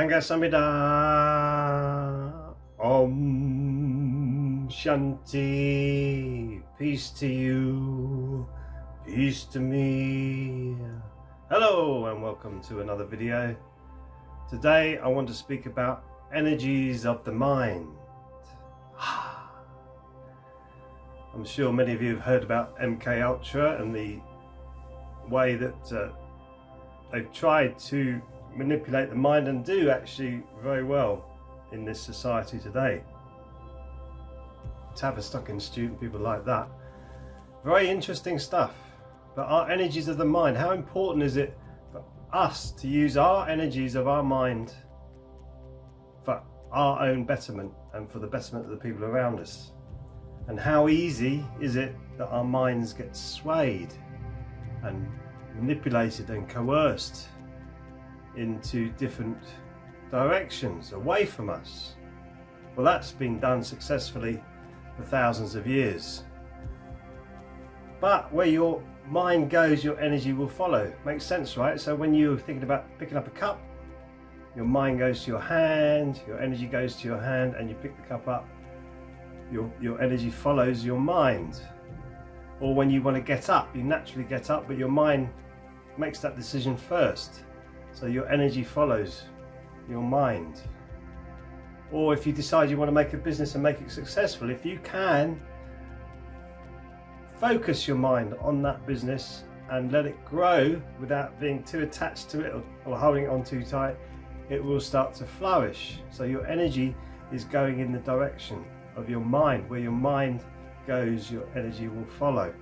Angasamida Om Shanti. Peace to you, peace to me. Hello and welcome to another video. Today I want to speak about energies of the mind. I'm sure many of you have heard about MK Ultra and the way that they've tried to manipulate the mind, and do actually very well in this society today. Tavistock Institute and people like that. Very interesting stuff. But our energies of the mind, how important is it for us to use our energies of our mind for our own betterment and for the betterment of the people around us? And how easy is it that our minds get swayed and manipulated and coerced into different directions away from us? Well, that's been done successfully for thousands of years. But where your mind goes, your energy will follow. Makes sense, right? So when you're thinking about picking up a cup, your mind goes to your hand, your energy goes to your hand, and you pick the cup up, your energy follows your mind. Or when you want to get up, you naturally get up, but your mind makes that decision first. So your energy follows your mind. Or if you decide you want to make a business and make it successful, if you can focus your mind on that business and let it grow without being too attached to it or holding it on too tight, it will start to flourish. So your energy is going in the direction of your mind. Where your mind goes, your energy will follow.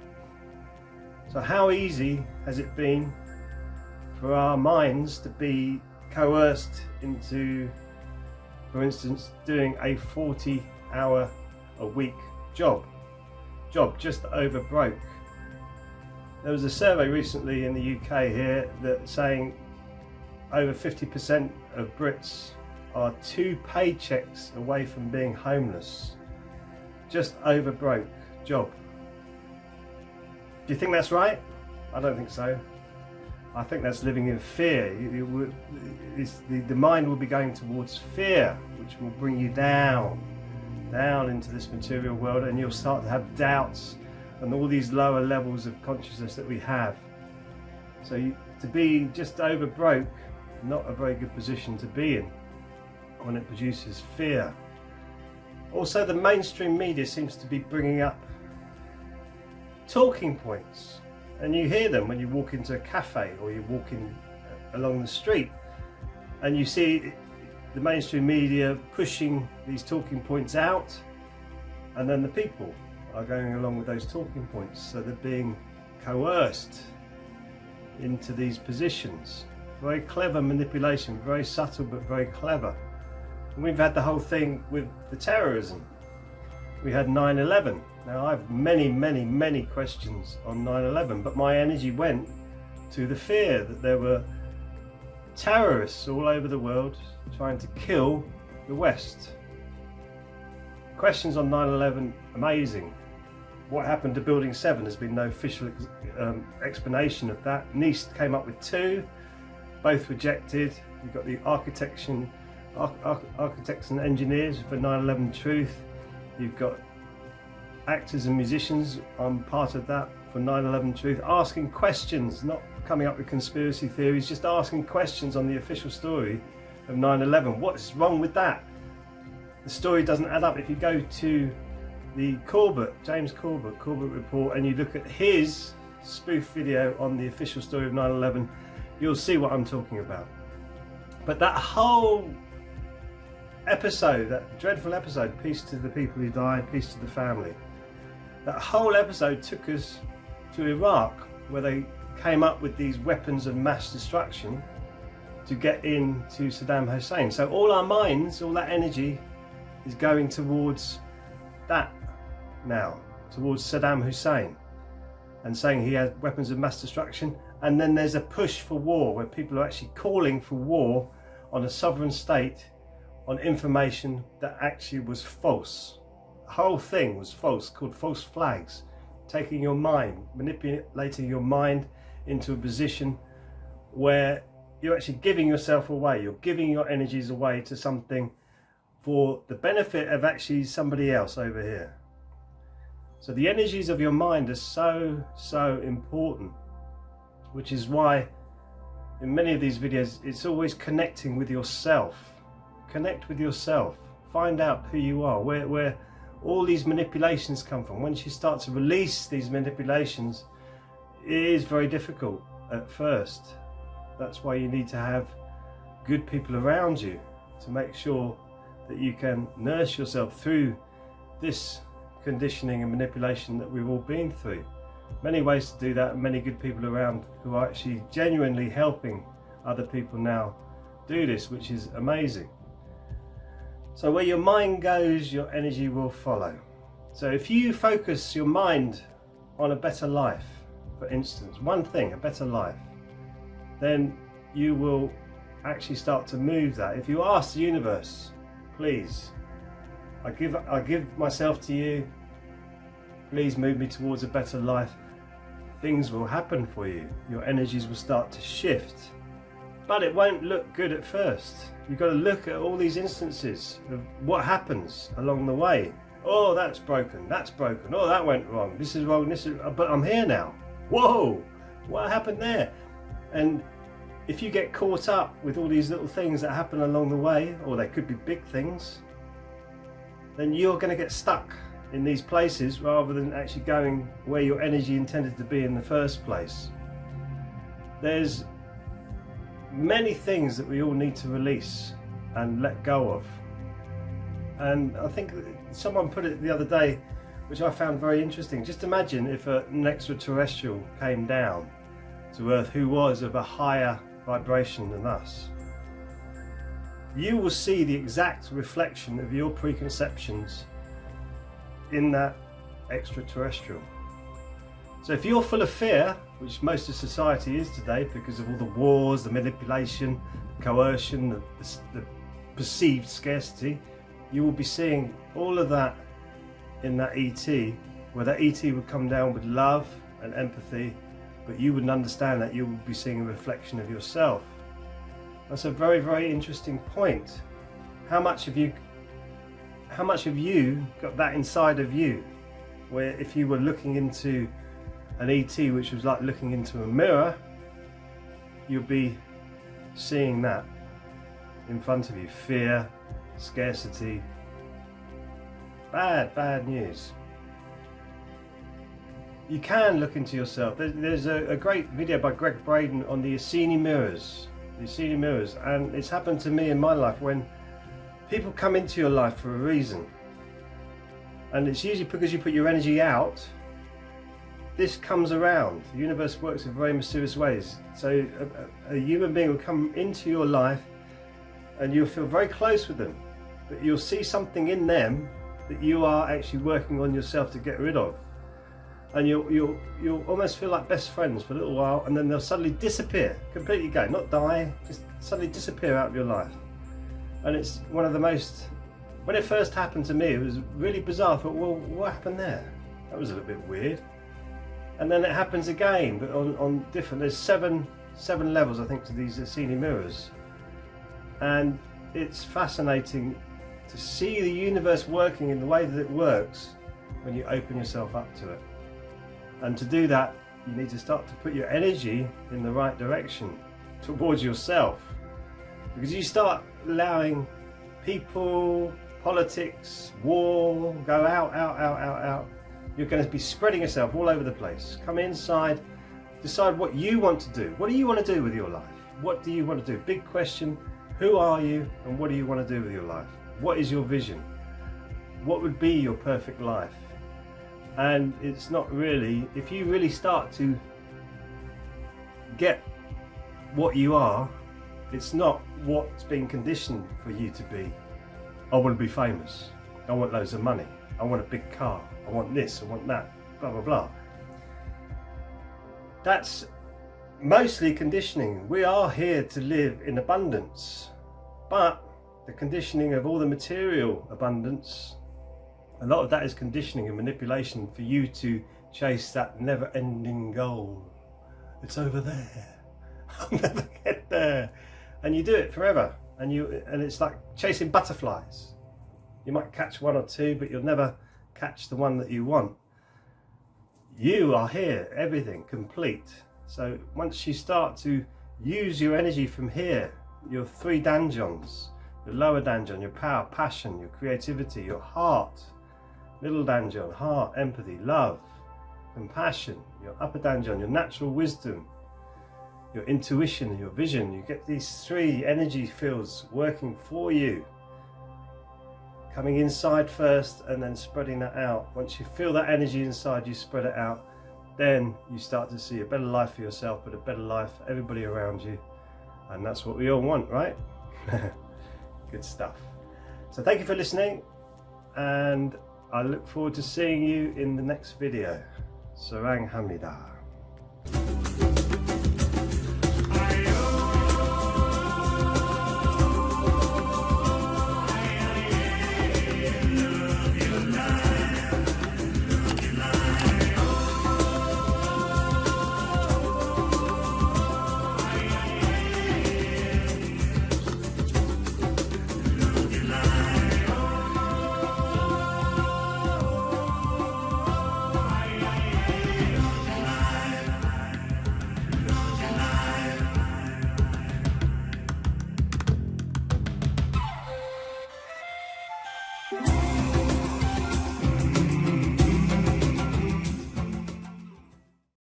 So how easy has it been for our minds to be coerced into, for instance, doing a 40-hour-a-week job just over broke? There was a survey recently in the UK here that saying over 50% of Brits are 2 paychecks away from being homeless. Just over broke job. Do you think that's right? I don't think so. I think that's living in fear. The mind will be going towards fear, which will bring you down into this material world, and you'll start to have doubts and all these lower levels of consciousness that we have. So to be just over broke, not a very good position to be in when it produces fear. Also, the mainstream media seems to be bringing up talking points, and you hear them when you walk into a cafe or you walk in along the street, and you see the mainstream media pushing these talking points out, and then the people are going along with those talking points. So they're being coerced into these positions. Very clever manipulation, very subtle but very clever. And we've had the whole thing with the terrorism. We had 9/11. Now I have many questions on 9/11, but my energy went to the fear that there were terrorists all over the world trying to kill the West. Questions on 9/11, amazing. What happened to Building 7? There's been no official explanation of that. NIST came up with 2, both rejected. You've got the architects and engineers for 9/11 Truth. You've got actors and musicians, I'm part of that, for 9/11 Truth, asking questions, not coming up with conspiracy theories, just asking questions on the official story of 9/11. What's wrong with that? The story doesn't add up. If you go to the James Corbett report, and you look at his spoof video on the official story of 9/11, you'll see what I'm talking about. But that whole episode, that dreadful episode, peace to the people who died, peace to the family, that whole episode took us to Iraq, where they came up with these weapons of mass destruction to get into Saddam Hussein. So all our minds, all that energy is going towards that now, towards Saddam Hussein, and saying he has weapons of mass destruction. And then there's a push for war, where people are actually calling for war on a sovereign state on information that actually was false. The whole thing was false, called false flags. Taking your mind, manipulating your mind into a position where you're actually giving yourself away. You're giving your energies away to something for the benefit of actually somebody else over here. So the energies of your mind are so important, which is why in many of these videos it's always connecting with yourself. Connect with yourself. Find out who you are, where all these manipulations come from. Once you start to release these manipulations, it is very difficult at first. That's why you need to have good people around you to make sure that you can nurse yourself through this conditioning and manipulation that we've all been through. Many ways to do that, and many good people around who are actually genuinely helping other people now do this, which is amazing. So where your mind goes, your energy will follow. So if you focus your mind on a better life, for instance, one thing, a better life, then you will actually start to move that. If you ask the universe, please, I give myself to you, please move me towards a better life, things will happen for you. Your energies will start to shift, but it won't look good at first. You've got to look at all these instances of what happens along the way. Oh, that's broken, oh, that went wrong, this is wrong, but I'm here now. Whoa, what happened there? And if you get caught up with all these little things that happen along the way, or they could be big things, then you're going to get stuck in these places rather than actually going where your energy intended to be in the first place. There's many things that we all need to release and let go of. And I think someone put it the other day, which I found very interesting. Just imagine if an extraterrestrial came down to Earth who was of a higher vibration than us. You will see the exact reflection of your preconceptions in that extraterrestrial. So if you're full of fear, which most of society is today because of all the wars, the manipulation, the coercion, the perceived scarcity, you will be seeing all of that in that ET, where that ET would come down with love and empathy, but you wouldn't understand that. You would be seeing a reflection of yourself. That's a very interesting point. How much of you got that inside of you, where if you were looking into an ET, which was like looking into a mirror, you'll be seeing that in front of you. Fear, scarcity, bad news. You can look into yourself. There's a great video by Greg Braden on the Assini mirrors. And it's happened to me in my life when people come into your life for a reason. And it's usually because you put your energy out, this comes around. The universe works in very mysterious ways. So a human being will come into your life and you'll feel very close with them, but you'll see something in them that you are actually working on yourself to get rid of. And you'll almost feel like best friends for a little while, and then they'll suddenly disappear, completely go, not die, just suddenly disappear out of your life. And it's one of the most, when it first happened to me, it was really bizarre. I thought, well, what happened there? That was a little bit weird. And then it happens again, but on different, there's seven levels, I think, to these Assini mirrors. And it's fascinating to see the universe working in the way that it works when you open yourself up to it. And to do that, you need to start to put your energy in the right direction towards yourself. Because you start allowing people, politics, war, go out, you're going to be spreading yourself all over the place. Come inside, decide what you want to do. What do you want to do with your life? What do you want to do? Big question. Who are you and what do you want to do with your life? What is your vision? What would be your perfect life? And it's not really, if you really start to get what you are, it's not what's been conditioned for you to be. I want to be famous. I want loads of money. I want a big car. I want this, I want that, blah, blah, blah. That's mostly conditioning. We are here to live in abundance, but the conditioning of all the material abundance, a lot of that is conditioning and manipulation for you to chase that never-ending goal. It's over there. I'll never get there. And you do it forever, and it's like chasing butterflies. You might catch one or two, but you'll never catch the one that you want. You are here, everything complete. So once you start to use your energy from here, your 3 danjons, your lower danjon, your power, passion, your creativity, your heart, middle danjon, heart, empathy, love, compassion, your upper danjon, your natural wisdom, your intuition, your vision. You get these 3 energy fields working for you, coming inside first and then spreading that out. Once you feel that energy inside, you spread it out, then you start to see a better life for yourself, but a better life for everybody around you. And that's what we all want, right? Good stuff. So thank you for listening, and I look forward to seeing you in the next video. Sarang Hamida.